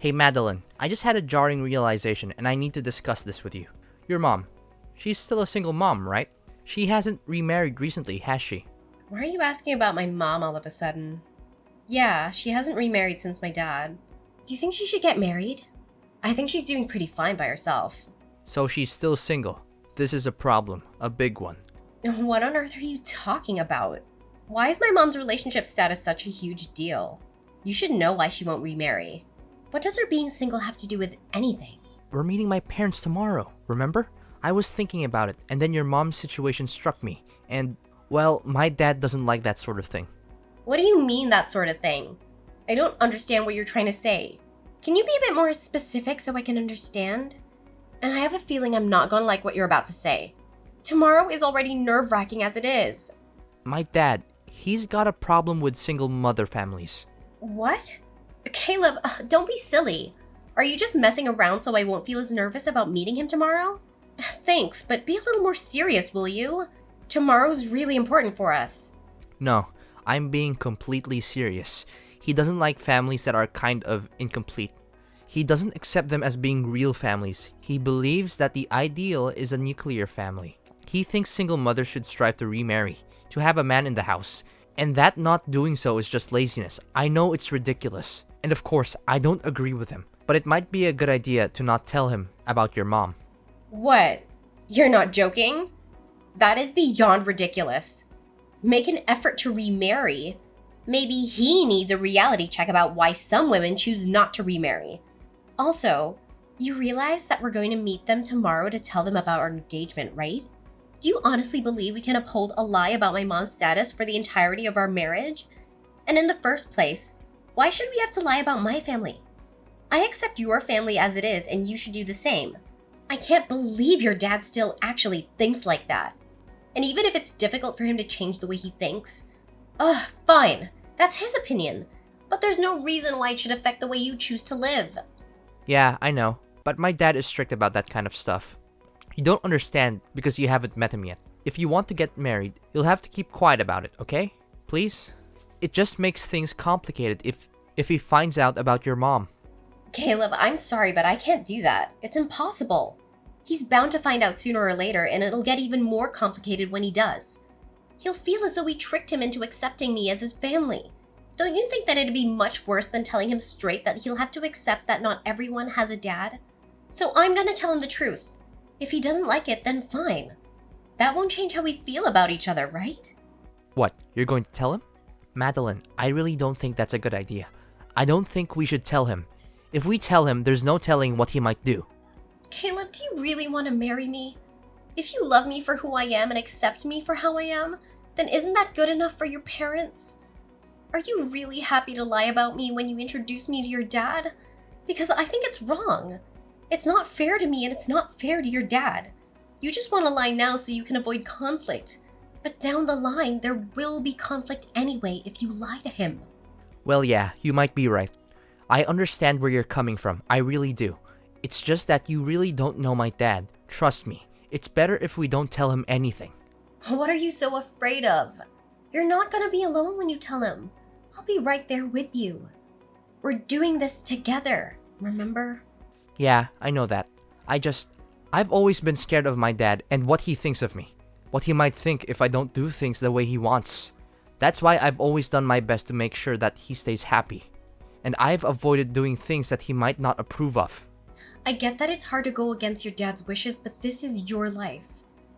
Hey Madeline, I just had a jarring realization and I need to discuss this with you. Your mom. She's still a single mom, right? She hasn't remarried recently, has she? Why are you asking about my mom all of a sudden? Yeah, she hasn't remarried since my dad. Do you think she should get married? I think she's doing pretty fine by herself. So she's still single. This is a problem, a big one. What on earth are you talking about? Why is my mom's relationship status such a huge deal? You should know why she won't remarry. What does her being single have to do with anything? We're meeting my parents tomorrow, remember? I was thinking about it, and then your mom's situation struck me, and, well, my dad doesn't like that sort of thing. What do you mean, that sort of thing? I don't understand what you're trying to say. Can you be a bit more specific so I can understand? And I have a feeling I'm not gonna like what you're about to say. Tomorrow is already nerve-wracking as it is. My dad, he's got a problem with single mother families. What? Caleb, don't be silly. Are you just messing around so I won't feel as nervous about meeting him tomorrow? Thanks, but be a little more serious, will you? Tomorrow's really important for us. No, I'm being completely serious. He doesn't like families that are kind of incomplete. He doesn't accept them as being real families. He believes that the ideal is a nuclear family. He thinks single mothers should strive to remarry, to have a man in the house, and that not doing so is just laziness. I know it's ridiculous. And of course, I don't agree with him, but it might be a good idea to not tell him about your mom. What? You're not joking? That is beyond ridiculous. Make an effort to remarry. Maybe he needs a reality check about why some women choose not to remarry. Also, you realize that we're going to meet them tomorrow to tell them about our engagement, right? Do you honestly believe we can uphold a lie about my mom's status for the entirety of our marriage? And in the first place, why should we have to lie about my family? I accept your family as it is, and you should do the same. I can't believe your dad still actually thinks like that. And even if it's difficult for him to change the way he thinks, fine, that's his opinion. But there's no reason why it should affect the way you choose to live. Yeah, I know, but my dad is strict about that kind of stuff. You don't understand because you haven't met him yet. If you want to get married, you'll have to keep quiet about it, okay? Please? It just makes things complicated if he finds out about your mom. Caleb, I'm sorry, but I can't do that. It's impossible. He's bound to find out sooner or later, and it'll get even more complicated when he does. He'll feel as though we tricked him into accepting me as his family. Don't you think that it'd be much worse than telling him straight that he'll have to accept that not everyone has a dad? So I'm gonna tell him the truth. If he doesn't like it, then fine. That won't change how we feel about each other, right? What, you're going to tell him? Madeline, I really don't think that's a good idea. I don't think we should tell him. If we tell him, there's no telling what he might do. Caleb, do you really want to marry me? If you love me for who I am and accept me for how I am, then isn't that good enough for your parents? Are you really happy to lie about me when you introduce me to your dad? Because I think it's wrong. It's not fair to me and it's not fair to your dad. You just want to lie now so you can avoid conflict. But down the line, there will be conflict anyway if you lie to him. Well, yeah, you might be right. I understand where you're coming from. I really do. It's just that you really don't know my dad. Trust me. It's better if we don't tell him anything. What are you so afraid of? You're not gonna be alone when you tell him. I'll be right there with you. We're doing this together, remember? Yeah, I know that. I've always been scared of my dad and what he thinks of me. What he might think if I don't do things the way he wants. That's why I've always done my best to make sure that he stays happy. And I've avoided doing things that he might not approve of. I get that it's hard to go against your dad's wishes, but this is your life.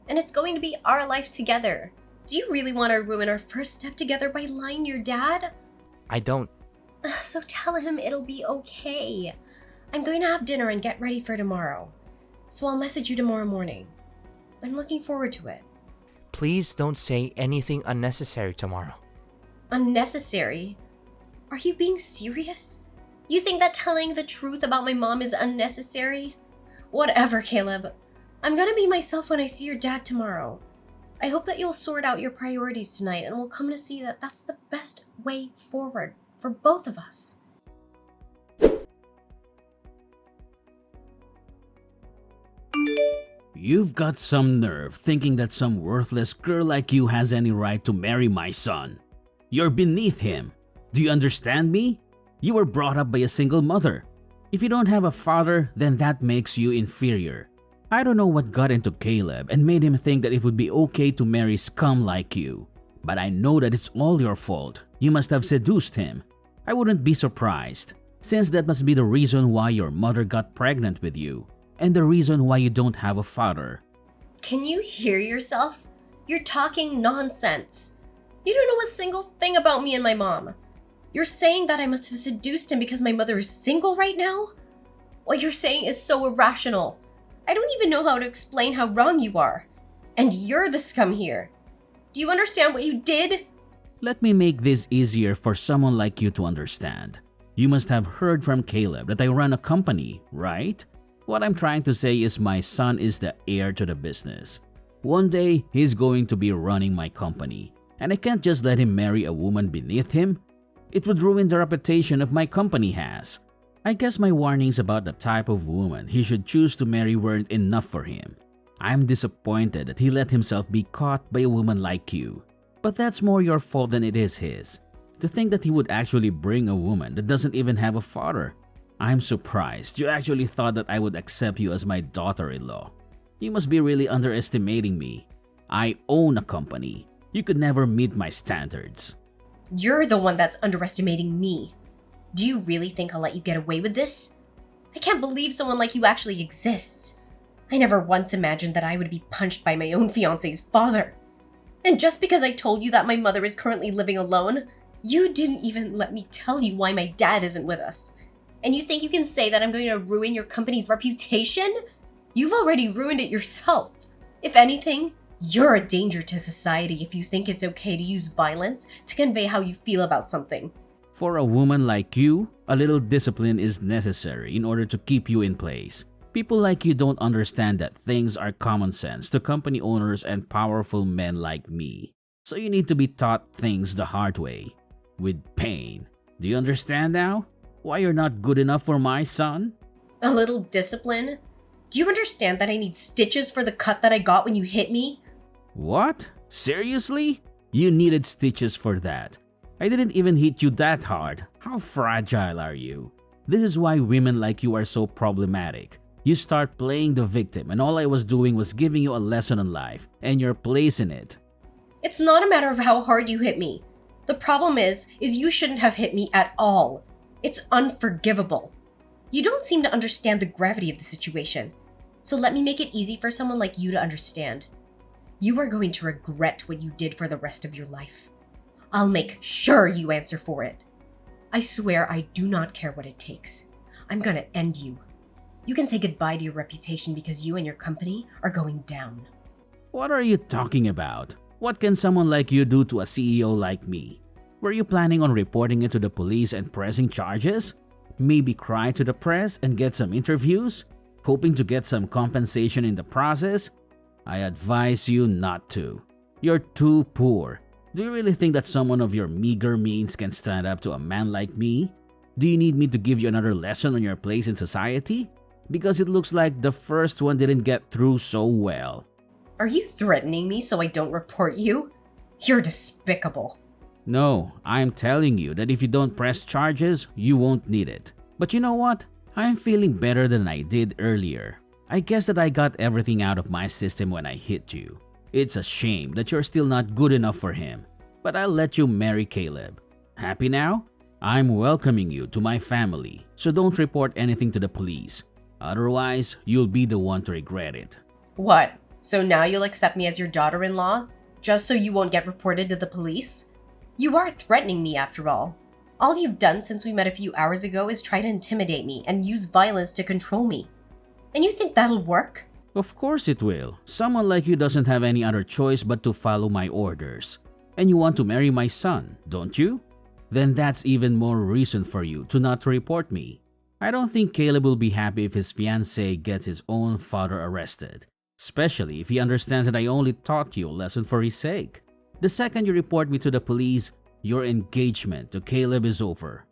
And it's going to be our life together. Do you really want to ruin our first step together by lying to your dad? I don't. So tell him it'll be okay. I'm going to have dinner and get ready for tomorrow. So I'll message you tomorrow morning. I'm looking forward to it. Please don't say anything unnecessary tomorrow. Unnecessary? Are you being serious? You think that telling the truth about my mom is unnecessary? Whatever, Caleb. I'm gonna be myself when I see your dad tomorrow. I hope that you'll sort out your priorities tonight and we'll come to see that that's the best way forward for both of us. You've got some nerve thinking that some worthless girl like you has any right to marry my son. You're beneath him. Do you understand me? You were brought up by a single mother. If you don't have a father, then that makes you inferior. I don't know what got into Caleb and made him think that it would be okay to marry scum like you. But I know that it's all your fault. You must have seduced him. I wouldn't be surprised, since that must be the reason why your mother got pregnant with you, and the reason why you don't have a father. Can you hear yourself? You're talking nonsense. You don't know a single thing about me and my mom. You're saying that I must have seduced him because my mother is single right now? What you're saying is so irrational. I don't even know how to explain how wrong you are. And you're the scum here. Do you understand what you did? Let me make this easier for someone like you to understand. You must have heard from Caleb that I run a company, right? What I'm trying to say is my son is the heir to the business. One day, he's going to be running my company, and I can't just let him marry a woman beneath him. It would ruin the reputation of my company has. I guess my warnings about the type of woman he should choose to marry weren't enough for him. I'm disappointed that he let himself be caught by a woman like you. But that's more your fault than it is his. To think that he would actually bring a woman that doesn't even have a father. I'm surprised you actually thought that I would accept you as my daughter-in-law. You must be really underestimating me. I own a company. You could never meet my standards. You're the one that's underestimating me. Do you really think I'll let you get away with this? I can't believe someone like you actually exists. I never once imagined that I would be punched by my own fiancé's father. And just because I told you that my mother is currently living alone, you didn't even let me tell you why my dad isn't with us. And you think you can say that I'm going to ruin your company's reputation? You've already ruined it yourself. If anything, you're a danger to society if you think it's okay to use violence to convey how you feel about something. For a woman like you, a little discipline is necessary in order to keep you in place. People like you don't understand that things are common sense to company owners and powerful men like me. So you need to be taught things the hard way, with pain. Do you understand now? Why you're not good enough for my son? A little discipline? Do you understand that I need stitches for the cut that I got when you hit me? What? Seriously? You needed stitches for that. I didn't even hit you that hard. How fragile are you? This is why women like you are so problematic. You start playing the victim and all I was doing was giving you a lesson on life and your place in it. It's not a matter of how hard you hit me. The problem is you shouldn't have hit me at all. It's unforgivable. You don't seem to understand the gravity of the situation. So let me make it easy for someone like you to understand. You are going to regret what you did for the rest of your life. I'll make sure you answer for it. I swear I do not care what it takes. I'm gonna end you. You can say goodbye to your reputation because you and your company are going down. What are you talking about? What can someone like you do to a CEO like me? Were you planning on reporting it to the police and pressing charges? Maybe cry to the press and get some interviews? Hoping to get some compensation in the process? I advise you not to. You're too poor. Do you really think that someone of your meager means can stand up to a man like me? Do you need me to give you another lesson on your place in society? Because it looks like the first one didn't get through so well. Are you threatening me so I don't report you? You're despicable. No, I'm telling you that if you don't press charges, you won't need it. But you know what? I'm feeling better than I did earlier. I guess that I got everything out of my system when I hit you. It's a shame that you're still not good enough for him, but I'll let you marry Caleb. Happy now? I'm welcoming you to my family, so don't report anything to the police. Otherwise, you'll be the one to regret it. What? So now you'll accept me as your daughter-in-law? Just so you won't get reported to the police? You are threatening me after all. All you've done since we met a few hours ago is try to intimidate me and use violence to control me. And you think that'll work? Of course it will. Someone like you doesn't have any other choice but to follow my orders. And you want to marry my son, don't you? Then that's even more reason for you to not report me. I don't think Caleb will be happy if his fiancée gets his own father arrested, especially if he understands that I only taught you a lesson for his sake. The second you report me to the police, your engagement to Caleb is over.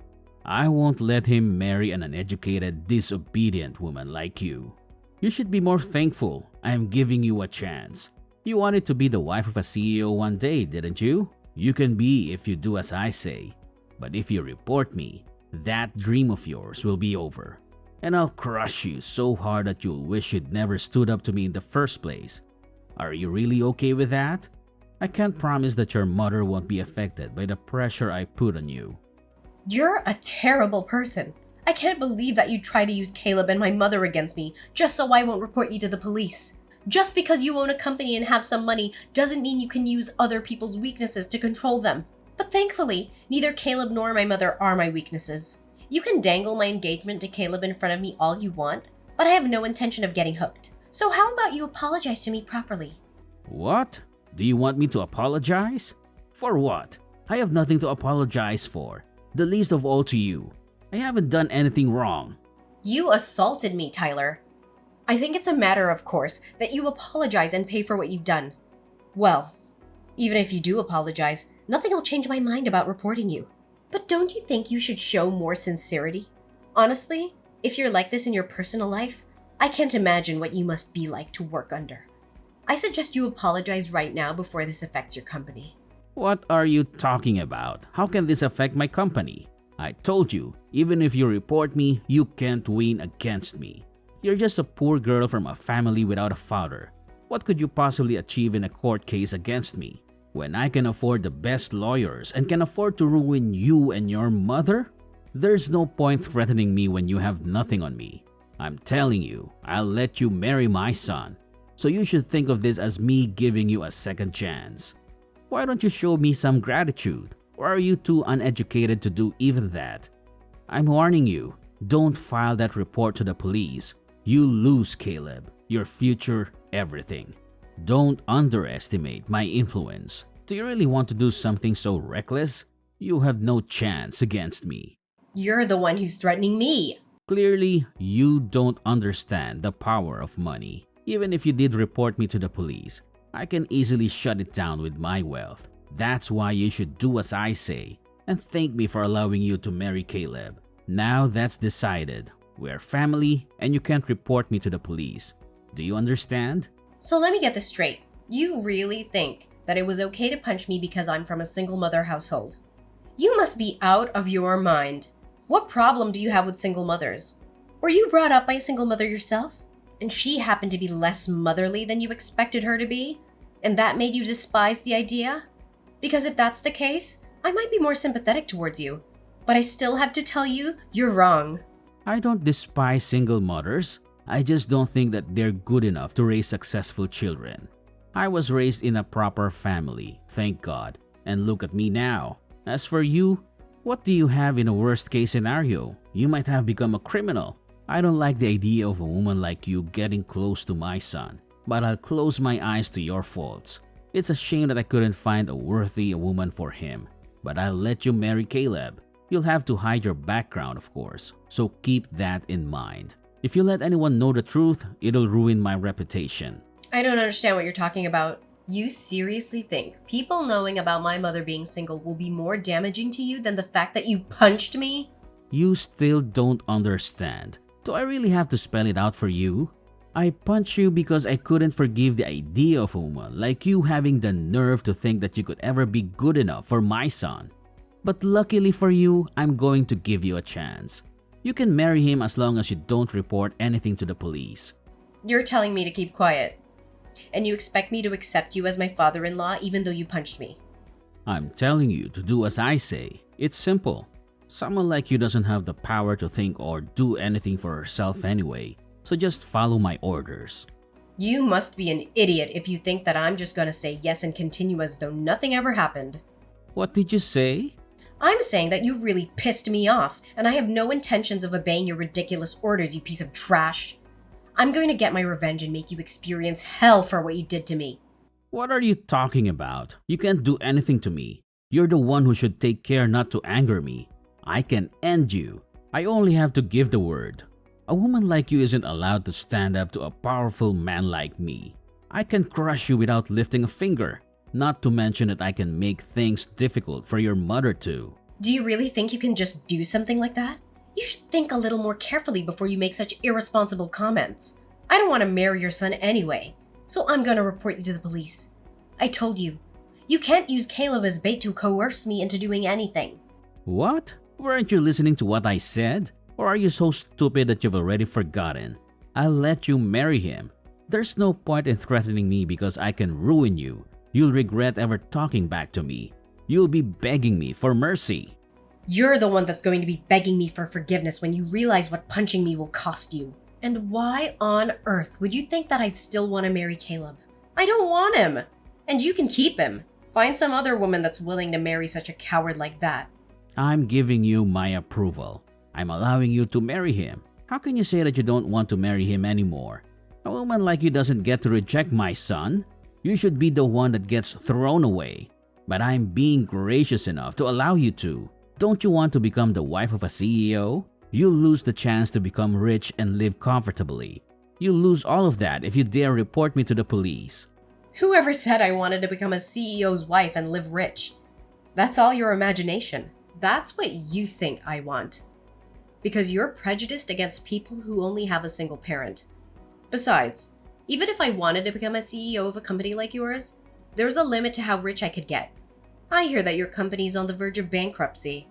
I won't let him marry an uneducated, disobedient woman like you. You should be more thankful I am giving you a chance. You wanted to be the wife of a CEO one day, didn't you? You can be if you do as I say. But if you report me, that dream of yours will be over. and I'll crush you so hard that you'll wish you'd never stood up to me in the first place. Are you really okay with that? I can't promise that your mother won't be affected by the pressure I put on you. You're a terrible person. I can't believe that you'd try to use Caleb and my mother against me just so I won't report you to the police. Just because you own a company and have some money doesn't mean you can use other people's weaknesses to control them. But thankfully, neither Caleb nor my mother are my weaknesses. You can dangle my engagement to Caleb in front of me all you want, but I have no intention of getting hooked. So how about you apologize to me properly? What? Do you want me to apologize? For what? I have nothing to apologize for. The least of all to you. I haven't done anything wrong. You assaulted me, Tyler. I think it's a matter of course that you apologize and pay for what you've done. Well, even if you do apologize, nothing will change my mind about reporting you. But don't you think you should show more sincerity? Honestly, if you're like this in your personal life, I can't imagine what you must be like to work under. I suggest you apologize right now before this affects your company. What are you talking about? How can this affect my company? I told you, even if you report me, you can't win against me. You're just a poor girl from a family without a father. What could you possibly achieve in a court case against me? When I can afford the best lawyers and can afford to ruin you and your mother? There's no point threatening me when you have nothing on me. I'm telling you, I'll let you marry my son. So you should think of this as me giving you a second chance. Why don't you show me some gratitude? Or are you too uneducated to do even that? I'm warning you, don't file that report to the police. You lose, Caleb. Your future, everything. Don't underestimate my influence. Do you really want to do something so reckless? You have no chance against me. You're the one who's threatening me. Clearly, you don't understand the power of money. Even if you did report me to the police, I can easily shut it down with my wealth. That's why you should do as I say and thank me for allowing you to marry Caleb. Now that's decided. We're family and you can't report me to the police. Do you understand? So let me get this straight. You really think that it was okay to punch me because I'm from a single mother household? You must be out of your mind. What problem do you have with single mothers? Were you brought up by a single mother yourself? And she happened to be less motherly than you expected her to be? And that made you despise the idea? Because if that's the case, I might be more sympathetic towards you. But I still have to tell you, you're wrong. I don't despise single mothers. I just don't think that they're good enough to raise successful children. I was raised in a proper family, thank God. And look at me now. As for you, what do you have in a worst case scenario? You might have become a criminal. I don't like the idea of a woman like you getting close to my son, but I'll close my eyes to your faults. It's a shame that I couldn't find a worthy woman for him, but I'll let you marry Caleb. You'll have to hide your background, of course, so keep that in mind. If you let anyone know the truth, it'll ruin my reputation. I don't understand what you're talking about. You seriously think people knowing about my mother being single will be more damaging to you than the fact that you punched me? You still don't understand. Do I really have to spell it out for you? I punched you because I couldn't forgive the idea of a woman like you having the nerve to think that you could ever be good enough for my son. But luckily for you, I'm going to give you a chance. You can marry him as long as you don't report anything to the police. You're telling me to keep quiet. And you expect me to accept you as my father-in-law even though you punched me. I'm telling you to do as I say. It's simple. Someone like you doesn't have the power to think or do anything for herself anyway, so just follow my orders. You must be an idiot if you think that I'm just gonna say yes and continue as though nothing ever happened. What did you say? I'm saying that you really pissed me off, and I have no intentions of obeying your ridiculous orders, you piece of trash. I'm going to get my revenge and make you experience hell for what you did to me. What are you talking about? You can't do anything to me. You're the one who should take care not to anger me. I can end you. I only have to give the word. A woman like you isn't allowed to stand up to a powerful man like me. I can crush you without lifting a finger. Not to mention that I can make things difficult for your mother too. Do you really think you can just do something like that? You should think a little more carefully before you make such irresponsible comments. I don't want to marry your son anyway, so I'm going to report you to the police. I told you, you can't use Caleb as bait to coerce me into doing anything. What? Weren't you listening to what I said? Or are you so stupid that you've already forgotten? I'll let you marry him. There's no point in threatening me because I can ruin you. You'll regret ever talking back to me. You'll be begging me for mercy. You're the one that's going to be begging me for forgiveness when you realize what punching me will cost you. And why on earth would you think that I'd still want to marry Caleb? I don't want him. And you can keep him. Find some other woman that's willing to marry such a coward like that. I'm giving you my approval. I'm allowing you to marry him. How can you say that you don't want to marry him anymore? A woman like you doesn't get to reject my son. You should be the one that gets thrown away. But I'm being gracious enough to allow you to. Don't you want to become the wife of a CEO? You'll lose the chance to become rich and live comfortably. You'll lose all of that if you dare report me to the police. Whoever said I wanted to become a CEO's wife and live rich? That's all your imagination. That's what you think I want. Because you're prejudiced against people who only have a single parent. Besides, even if I wanted to become a CEO of a company like yours, there's a limit to how rich I could get. I hear that your company's on the verge of bankruptcy,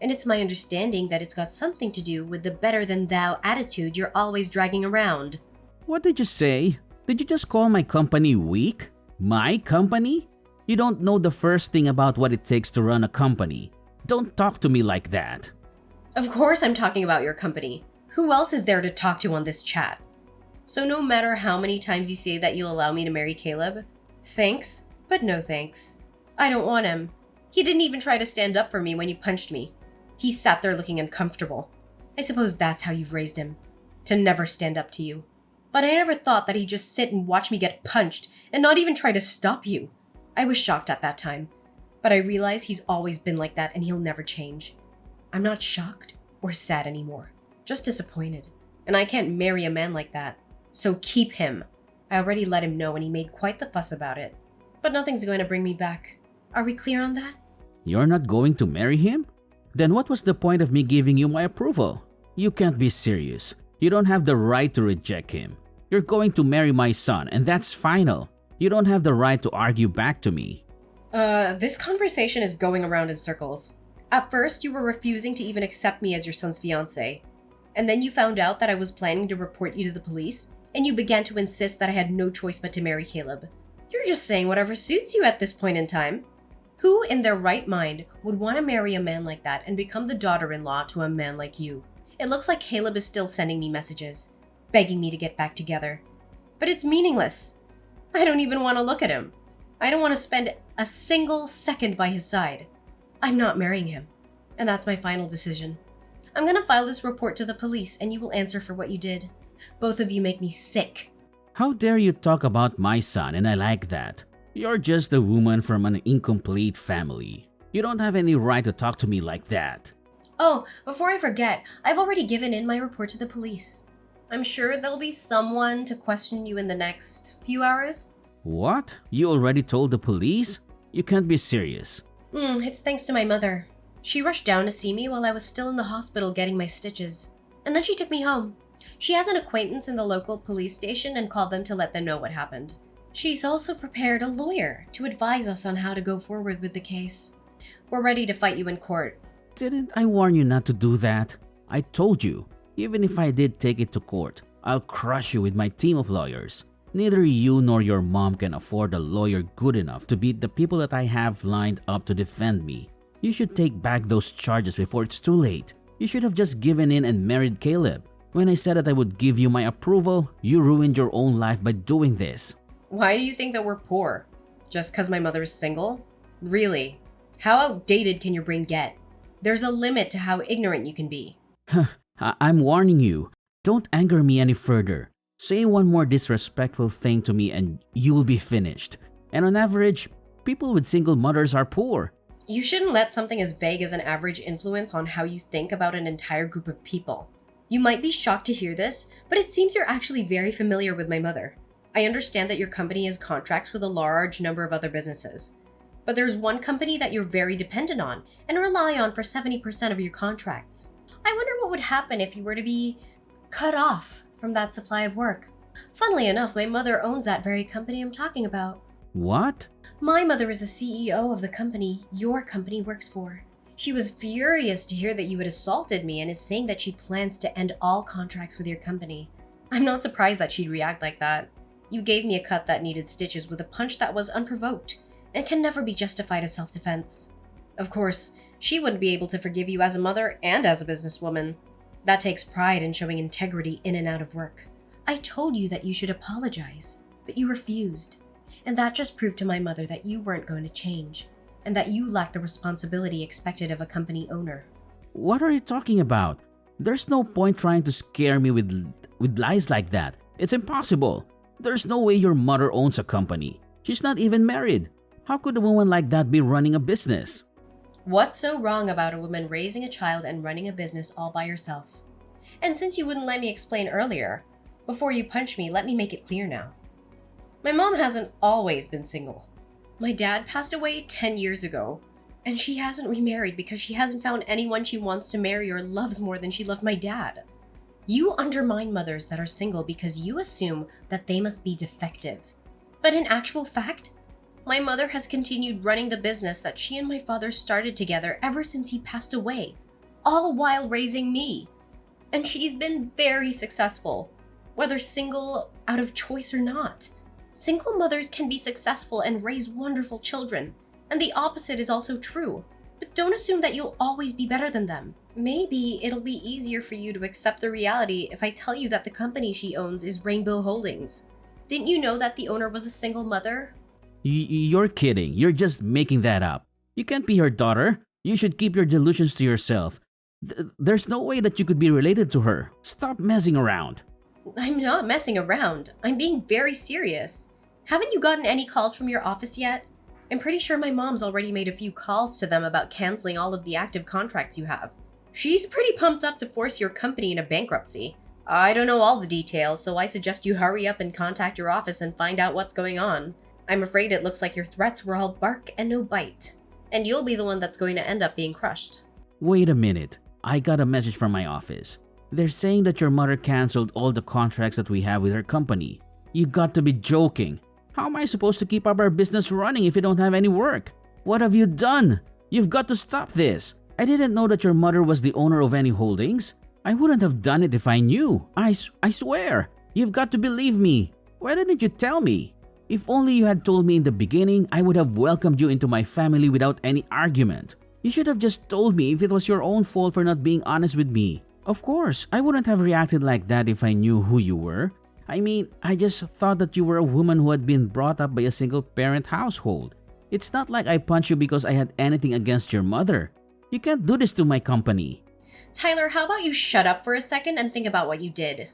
and it's my understanding that it's got something to do with the better-than-thou attitude you're always dragging around. What did you say? Did you just call my company weak? My company? You don't know the first thing about what it takes to run a company. Don't talk to me like that. Of course I'm talking about your company. Who else is there to talk to on this chat? So no matter how many times you say that you'll allow me to marry Caleb, thanks, but no thanks. I don't want him. He didn't even try to stand up for me when you punched me. He sat there looking uncomfortable. I suppose that's how you've raised him, to never stand up to you. But I never thought that he'd just sit and watch me get punched and not even try to stop you. I was shocked at that time, but I realize he's always been like that and he'll never change. I'm not shocked or sad anymore, just disappointed. And I can't marry a man like that, so keep him. I already let him know and he made quite the fuss about it. But nothing's going to bring me back. Are we clear on that? You're not going to marry him? Then what was the point of me giving you my approval? You can't be serious. You don't have the right to reject him. You're going to marry my son, and that's final. You don't have the right to argue back to me. This conversation is going around in circles. At first, you were refusing to even accept me as your son's fiancé. And then you found out that I was planning to report you to the police, and you began to insist that I had no choice but to marry Caleb. You're just saying whatever suits you at this point in time. Who in their right mind would want to marry a man like that and become the daughter-in-law to a man like you? It looks like Caleb is still sending me messages, begging me to get back together. But it's meaningless. I don't even want to look at him. I don't want to spend a single second by his side. I'm not marrying him. And that's my final decision. I'm going to file this report to the police and you will answer for what you did. Both of you make me sick. How dare you talk about my son, and I like that. You're just a woman from an incomplete family. You don't have any right to talk to me like that. Oh, before I forget, I've already given in my report to the police. I'm sure there'll be someone to question you in the next few hours. What? You already told the police? You can't be serious. It's thanks to my mother. She rushed down to see me while I was still in the hospital getting my stitches. And then she took me home. She has an acquaintance in the local police station and called them to let them know what happened. She's also prepared a lawyer to advise us on how to go forward with the case. We're ready to fight you in court. Didn't I warn you not to do that? I told you, even if I did take it to court, I'll crush you with my team of lawyers. Neither you nor your mom can afford a lawyer good enough to beat the people that I have lined up to defend me. You should take back those charges before it's too late. You should have just given in and married Caleb. When I said that I would give you my approval, you ruined your own life by doing this. Why do you think that we're poor? Just because my mother is single? Really? How outdated can your brain get? There's a limit to how ignorant you can be. I'm warning you. Don't anger me any further. Say one more disrespectful thing to me and you'll be finished. And on average, people with single mothers are poor. You shouldn't let something as vague as an average influence on how you think about an entire group of people. You might be shocked to hear this, but it seems you're actually very familiar with my mother. I understand that your company has contracts with a large number of other businesses. But there's one company that you're very dependent on and rely on for 70% of your contracts. I wonder what would happen if you were to be cut off from that supply of work. Funnily enough, my mother owns that very company I'm talking about. What? My mother is the CEO of the company your company works for. She was furious to hear that you had assaulted me and is saying that she plans to end all contracts with your company. I'm not surprised that she'd react like that. You gave me a cut that needed stitches with a punch that was unprovoked and can never be justified as self-defense. Of course, she wouldn't be able to forgive you as a mother and as a businesswoman. That takes pride in showing integrity in and out of work. I told you that you should apologize, but you refused. And that just proved to my mother that you weren't going to change, and that you lacked the responsibility expected of a company owner. What are you talking about? There's no point trying to scare me with lies like that. It's impossible. There's no way your mother owns a company. She's not even married. How could a woman like that be running a business? What's so wrong about a woman raising a child and running a business all by herself? And since you wouldn't let me explain earlier, before you punch me, let me make it clear now. My mom hasn't always been single. My dad passed away 10 years ago, and she hasn't remarried because she hasn't found anyone she wants to marry or loves more than she loved my dad. You undermine mothers that are single because you assume that they must be defective. But in actual fact, my mother has continued running the business that she and my father started together ever since he passed away, all while raising me. And she's been very successful, whether single, out of choice or not. Single mothers can be successful and raise wonderful children, and the opposite is also true. But don't assume that you'll always be better than them. Maybe it'll be easier for you to accept the reality if I tell you that the company she owns is Rainbow Holdings. Didn't you know that the owner was a single mother? You're kidding. You're just making that up. You can't be her daughter. You should keep your delusions to yourself. There's no way that you could be related to her. Stop messing around. I'm not messing around. I'm being very serious. Haven't you gotten any calls from your office yet? I'm pretty sure my mom's already made a few calls to them about canceling all of the active contracts you have. She's pretty pumped up to force your company into bankruptcy. I don't know all the details, so I suggest you hurry up and contact your office and find out what's going on. I'm afraid it looks like your threats were all bark and no bite, and you'll be the one that's going to end up being crushed. Wait a minute. I got a message from my office. They're saying that your mother canceled all the contracts that we have with her company. You got to be joking. How am I supposed to keep up our business running if you don't have any work? What have you done? You've got to stop this. I didn't know that your mother was the owner of any holdings. I wouldn't have done it if I knew. I swear. You've got to believe me. Why didn't you tell me? If only you had told me in the beginning, I would have welcomed you into my family without any argument. You should have just told me if it was your own fault for not being honest with me. Of course, I wouldn't have reacted like that if I knew who you were. I mean, I just thought that you were a woman who had been brought up by a single-parent household. It's not like I punched you because I had anything against your mother. You can't do this to my company. Tyler, how about you shut up for a second and think about what you did?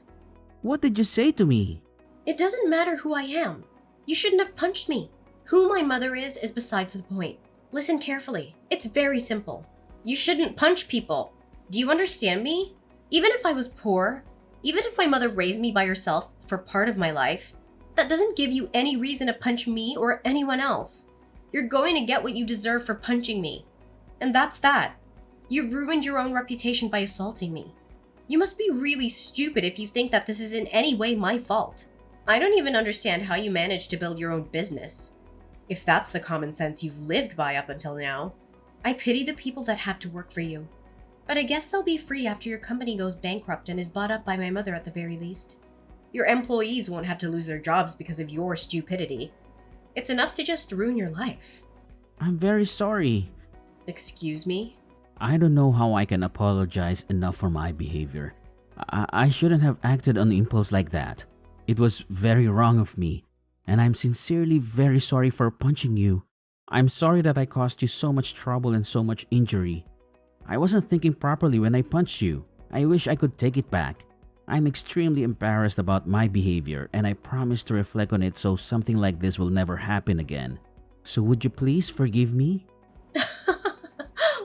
What did you say to me? It doesn't matter who I am. You shouldn't have punched me. Who my mother is besides the point. Listen carefully. It's very simple. You shouldn't punch people. Do you understand me? Even if I was poor, even if my mother raised me by herself for part of my life, that doesn't give you any reason to punch me or anyone else. You're going to get what you deserve for punching me. And that's that. You've ruined your own reputation by assaulting me. You must be really stupid if you think that this is in any way my fault. I don't even understand how you managed to build your own business. If that's the common sense you've lived by up until now, I pity the people that have to work for you. But I guess they'll be free after your company goes bankrupt and is bought up by my mother at the very least. Your employees won't have to lose their jobs because of your stupidity. It's enough to just ruin your life. I'm very sorry. Excuse me? I don't know how I can apologize enough for my behavior. I shouldn't have acted on impulse like that. It was very wrong of me, and I'm sincerely very sorry for punching you. I'm sorry that I caused you so much trouble and so much injury. I wasn't thinking properly when I punched you. I wish I could take it back. I'm extremely embarrassed about my behavior, and I promise to reflect on it so something like this will never happen again. So would you please forgive me?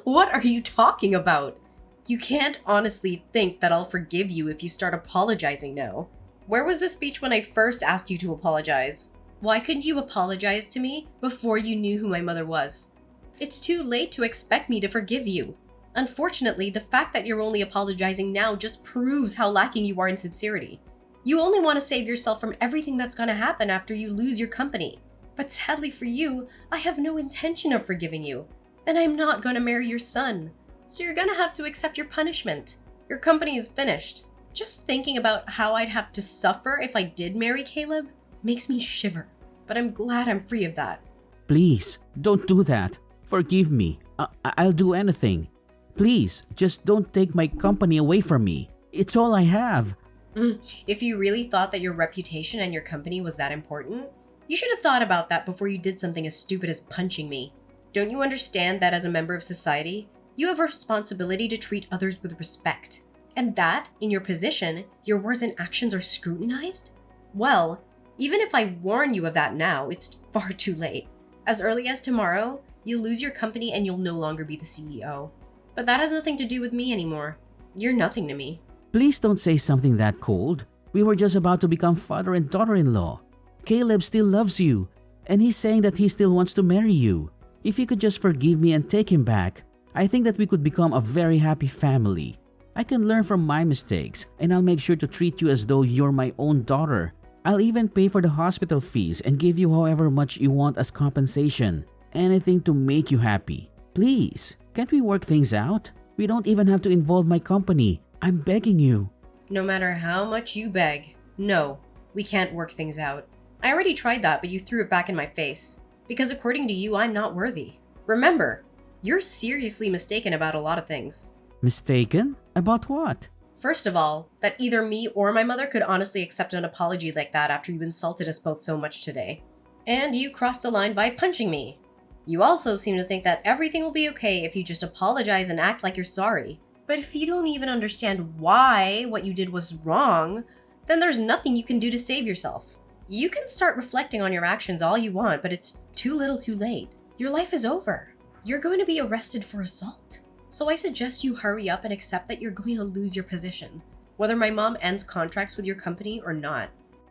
What are you talking about? You can't honestly think that I'll forgive you if you start apologizing now. Where was the speech when I first asked you to apologize? Why couldn't you apologize to me before you knew who my mother was? It's too late to expect me to forgive you. Unfortunately, the fact that you're only apologizing now just proves how lacking you are in sincerity. You only want to save yourself from everything that's going to happen after you lose your company. But sadly for you, I have no intention of forgiving you. then I'm not gonna marry your son. So you're gonna have to accept your punishment. Your company is finished. Just thinking about how I'd have to suffer if I did marry Caleb makes me shiver. But I'm glad I'm free of that. Please, don't do that. Forgive me. I'll do anything. Please, just don't take my company away from me. It's all I have. If you really thought that your reputation and your company was that important, you should have thought about that before you did something as stupid as punching me. Don't you understand that as a member of society, you have a responsibility to treat others with respect? And that, in your position, your words and actions are scrutinized? Well, even if I warn you of that now, it's far too late. As early as tomorrow, you'll lose your company and you'll no longer be the CEO. But that has nothing to do with me anymore. You're nothing to me. Please don't say something that cold. We were just about to become father and daughter-in-law. Caleb still loves you, and he's saying that he still wants to marry you. If you could just forgive me and take him back, I think that we could become a very happy family. I can learn from my mistakes, and I'll make sure to treat you as though you're my own daughter. I'll even pay for the hospital fees and give you however much you want as compensation. Anything to make you happy. Please, can't we work things out? We don't even have to involve my company. I'm begging you. No matter how much you beg, no, we can't work things out. I already tried that, but you threw it back in my face. Because according to you, I'm not worthy. Remember, you're seriously mistaken about a lot of things. Mistaken? About what? First of all, that either me or my mother could honestly accept an apology like that after you insulted us both so much today. And you crossed the line by punching me. You also seem to think that everything will be okay if you just apologize and act like you're sorry. But if you don't even understand why what you did was wrong, then there's nothing you can do to save yourself. You can start reflecting on your actions all you want, but it's too little too late. Your life is over. You're going to be arrested for assault. So I suggest you hurry up and accept that you're going to lose your position, whether my mom ends contracts with your company or not.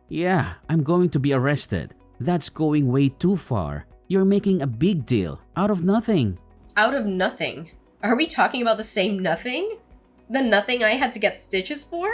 Yeah, I'm going to be arrested. That's going way too far. You're making a big deal out of nothing. Out of nothing? Are we talking about the same nothing? The nothing I had to get stitches for?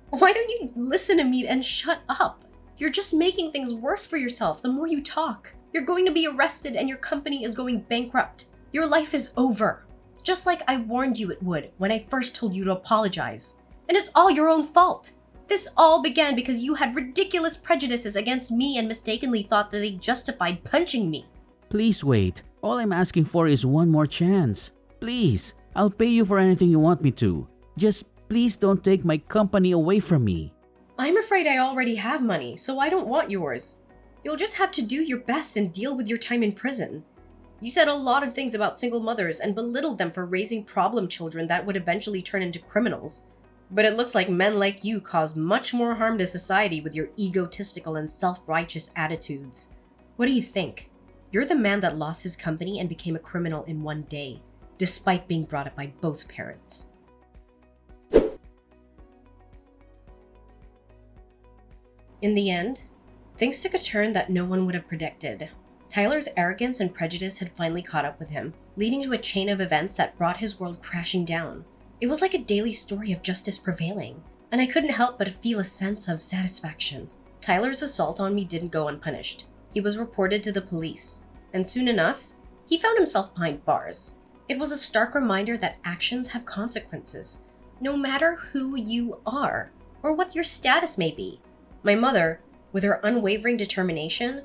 Why don't you listen to me and shut up? You're just making things worse for yourself the more you talk. You're going to be arrested and your company is going bankrupt. Your life is over. Just like I warned you it would when I first told you to apologize. And it's all your own fault. This all began because you had ridiculous prejudices against me and mistakenly thought that they justified punching me. Please wait. All I'm asking for is one more chance. Please, I'll pay you for anything you want me to. Just please don't take my company away from me. I'm afraid I already have money, so I don't want yours. You'll just have to do your best and deal with your time in prison. You said a lot of things about single mothers and belittled them for raising problem children that would eventually turn into criminals. But it looks like men like you cause much more harm to society with your egotistical and self-righteous attitudes. What do you think? You're the man that lost his company and became a criminal in one day, despite being brought up by both parents. In the end, things took a turn that no one would have predicted. Tyler's arrogance and prejudice had finally caught up with him, leading to a chain of events that brought his world crashing down. It was like a daily story of justice prevailing, and I couldn't help but feel a sense of satisfaction. Tyler's assault on me didn't go unpunished. He was reported to the police, and soon enough, he found himself behind bars. It was a stark reminder that actions have consequences, no matter who you are, or what your status may be. My mother, with her unwavering determination,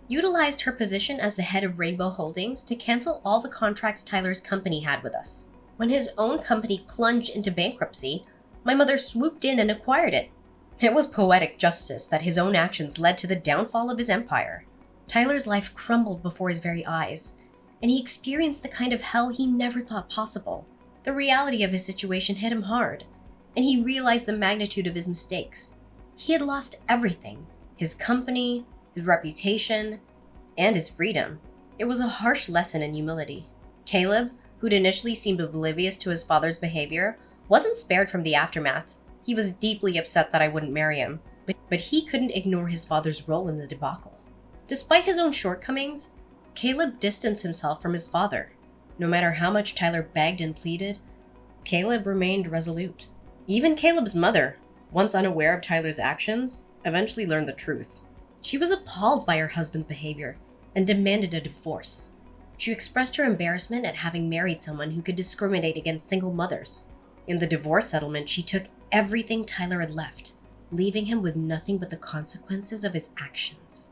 utilized her position as the head of Rainbow Holdings to cancel all the contracts Tyler's company had with us. When his own company plunged into bankruptcy, my mother swooped in and acquired it. It was poetic justice that his own actions led to the downfall of his empire. Tyler's life crumbled before his very eyes, and he experienced the kind of hell he never thought possible. The reality of his situation hit him hard, and he realized the magnitude of his mistakes. He had lost everything: his company, his reputation, and his freedom. It was a harsh lesson in humility. Caleb, who'd initially seemed oblivious to his father's behavior, wasn't spared from the aftermath. He was deeply upset that I wouldn't marry him, but he couldn't ignore his father's role in the debacle. Despite his own shortcomings, Caleb distanced himself from his father. No matter how much Tyler begged and pleaded, Caleb remained resolute. Even Caleb's mother, once unaware of Tyler's actions, eventually learned the truth. She was appalled by her husband's behavior and demanded a divorce. She expressed her embarrassment at having married someone who could discriminate against single mothers. In the divorce settlement, she took everything Tyler had left, leaving him with nothing but the consequences of his actions.